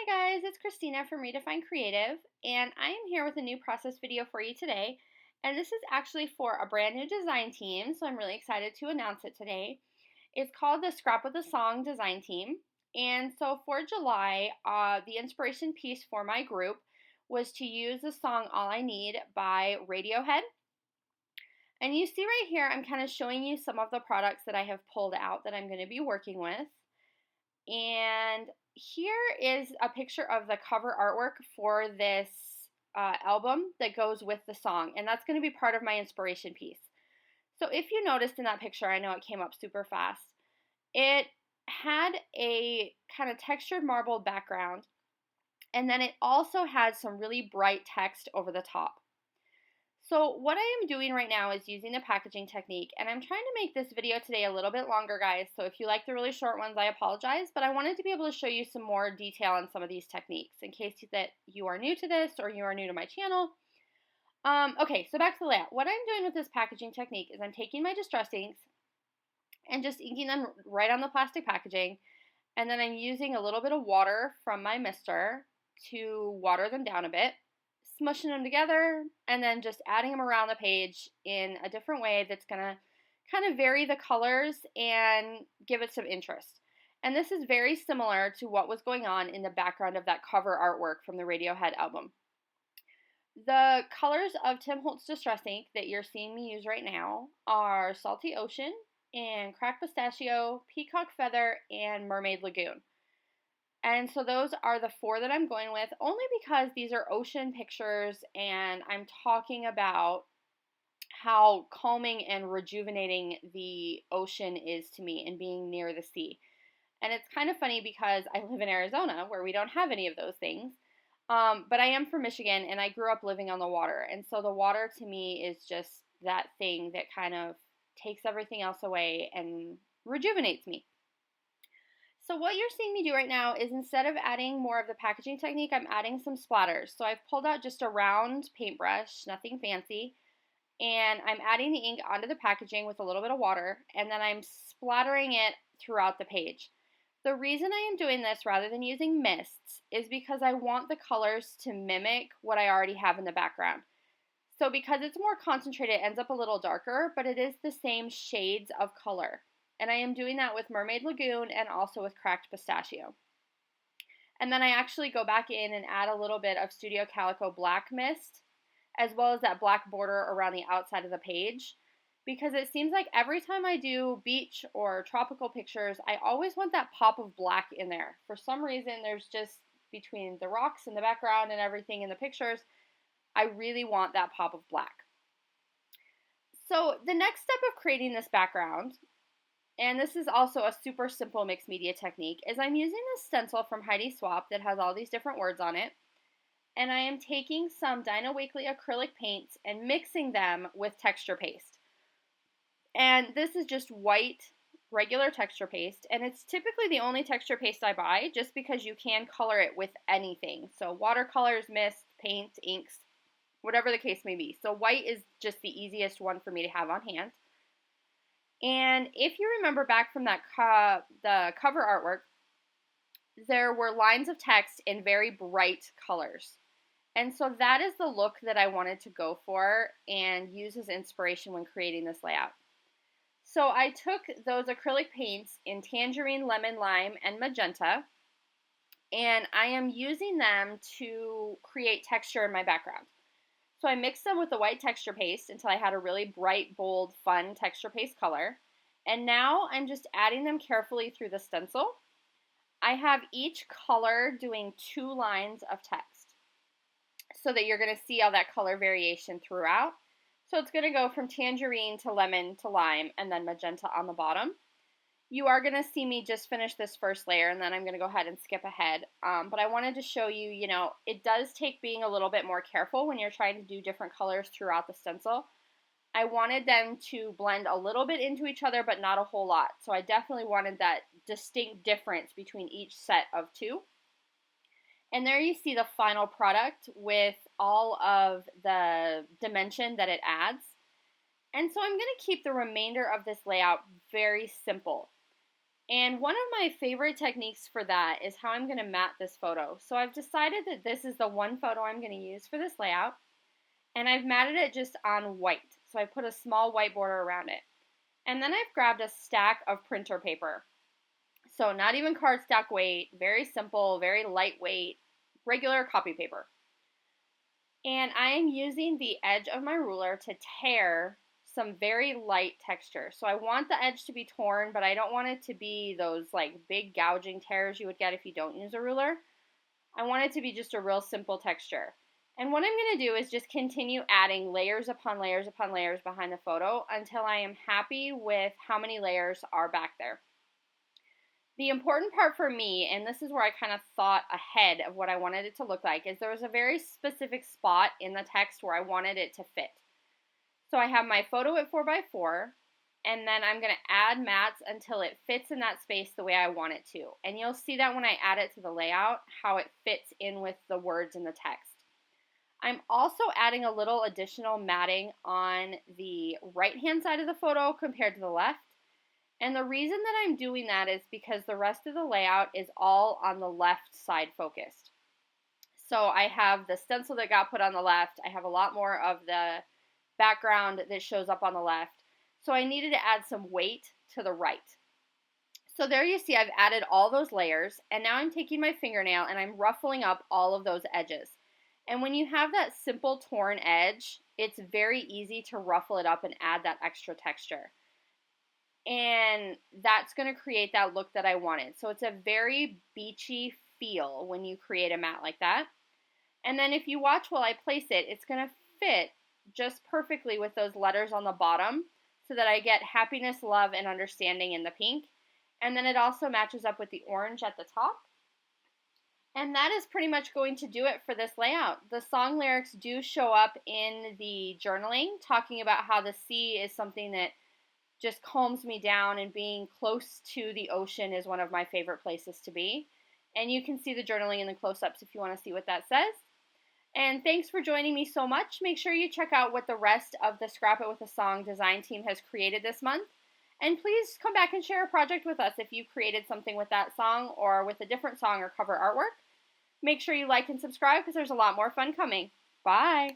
Hi guys, it's Christina from Redefine Creative, and I am here with a new process video for you today. And this is actually for a brand new design team, so I'm really excited to announce it today. It's called the Scrap with a Song design team. And so for July, the inspiration piece for my group was to use the song All I Need by Radiohead. And you see right here, I'm kind of showing you some of the products that I have pulled out that I'm going to be working with. And here is a picture of the cover artwork for this album that goes with the song, and that's going to be part of my inspiration piece. So if you noticed in that picture, I know it came up super fast, it had a kind of textured marble background, and then it also had some really bright text over the top. So what I am doing right now is using the packaging technique, and I'm trying to make this video today a little bit longer, guys, so if you like the really short ones, I apologize, but I wanted to be able to show you some more detail on some of these techniques in case that you are new to this or you are new to my channel. Okay, so back to the layout. What I'm doing with this packaging technique is I'm taking my distress inks and just inking them right on the plastic packaging, and then I'm using a little bit of water from my mister to water them down a bit, smushing them together, and then just adding them around the page in a different way that's going to kind of vary the colors and give it some interest. And this is very similar to what was going on in the background of that cover artwork from the Radiohead album. The colors of Tim Holtz Distress Ink that you're seeing me use right now are Salty Ocean and Cracked Pistachio, Peacock Feather, and Mermaid Lagoon. And so those are the four that I'm going with, only because these are ocean pictures and I'm talking about how calming and rejuvenating the ocean is to me and being near the sea. And it's kind of funny because I live in Arizona where we don't have any of those things. But I am from Michigan and I grew up living on the water. And so the water to me is just that thing that kind of takes everything else away and rejuvenates me. So what you're seeing me do right now is instead of adding more of the packaging technique, I'm adding some splatters. So I've pulled out just a round paintbrush, nothing fancy, and I'm adding the ink onto the packaging with a little bit of water, and then I'm splattering it throughout the page. The reason I am doing this rather than using mists is because I want the colors to mimic what I already have in the background. So because it's more concentrated, it ends up a little darker, but it is the same shades of color. And I am doing that with Mermaid Lagoon and also with Cracked Pistachio. And then I actually go back in and add a little bit of Studio Calico Black Mist, as well as that black border around the outside of the page, because it seems like every time I do beach or tropical pictures, I always want that pop of black in there. For some reason, there's just, between the rocks in the background and everything in the pictures, I really want that pop of black. So the next step of creating this background, and this is also a super simple mixed media technique, is I'm using this stencil from Heidi Swap that has all these different words on it, and I am taking some Dinah Wakley acrylic paints and mixing them with texture paste. And this is just white, regular texture paste, and it's typically the only texture paste I buy just because you can color it with anything. So watercolors, mist, paint, inks, whatever the case may be. So white is just the easiest one for me to have on hand. And if you remember back from that the cover artwork, there were lines of text in very bright colors. And so that is the look that I wanted to go for and use as inspiration when creating this layout. So I took those acrylic paints in tangerine, lemon, lime, and magenta, and I am using them to create texture in my background. So I mixed them with the white texture paste until I had a really bright, bold, fun texture paste color. And now I'm just adding them carefully through the stencil. I have each color doing 2 lines of text so that you're going to see all that color variation throughout. So it's going to go from tangerine to lemon to lime and then magenta on the bottom. You are going to see me just finish this first layer, and then I'm going to go ahead and skip ahead. But I wanted to show you, it does take being a little bit more careful when you're trying to do different colors throughout the stencil. I wanted them to blend a little bit into each other, but not a whole lot. So I definitely wanted that distinct difference between each set of 2. And there you see the final product with all of the dimension that it adds. And so I'm going to keep the remainder of this layout very simple. And one of my favorite techniques for that is how I'm going to mat this photo. So I've decided that this is the one photo I'm going to use for this layout. And I've matted it just on white. So I put a small white border around it. And then I've grabbed a stack of printer paper. So not even cardstock weight, very simple, very lightweight, regular copy paper. And I am using the edge of my ruler to tear some very light texture. So I want the edge to be torn, but I don't want it to be those like big gouging tears you would get if you don't use a ruler. I want it to be just a real simple texture. And what I'm going to do is just continue adding layers upon layers upon layers behind the photo until I am happy with how many layers are back there. The important part for me, and this is where I kind of thought ahead of what I wanted it to look like, is there was a very specific spot in the text where I wanted it to fit. So I have my photo at 4x4, and then I'm going to add mats until it fits in that space the way I want it to. And you'll see that when I add it to the layout, how it fits in with the words in the text. I'm also adding a little additional matting on the right-hand side of the photo compared to the left. And the reason that I'm doing that is because the rest of the layout is all on the left side focused. So I have the stencil that got put on the left. I have a lot more of the background that shows up on the left. So I needed to add some weight to the right. So there you see I've added all those layers, and now I'm taking my fingernail and I'm ruffling up all of those edges. And when you have that simple torn edge, it's very easy to ruffle it up and add that extra texture. And that's going to create that look that I wanted. So it's a very beachy feel when you create a mat like that. And then if you watch while I place it, it's going to fit just perfectly with those letters on the bottom so that I get happiness, love, and understanding in the pink. And then it also matches up with the orange at the top. And that is pretty much going to do it for this layout. The song lyrics do show up in the journaling, talking about how the sea is something that just calms me down, and being close to the ocean is one of my favorite places to be. And you can see the journaling in the close-ups if you want to see what that says. And thanks for joining me so much. Make sure you check out what the rest of the Scrap It With a Song design team has created this month. And please come back and share a project with us if you created something with that song or with a different song or cover artwork. Make sure you like and subscribe because there's a lot more fun coming. Bye!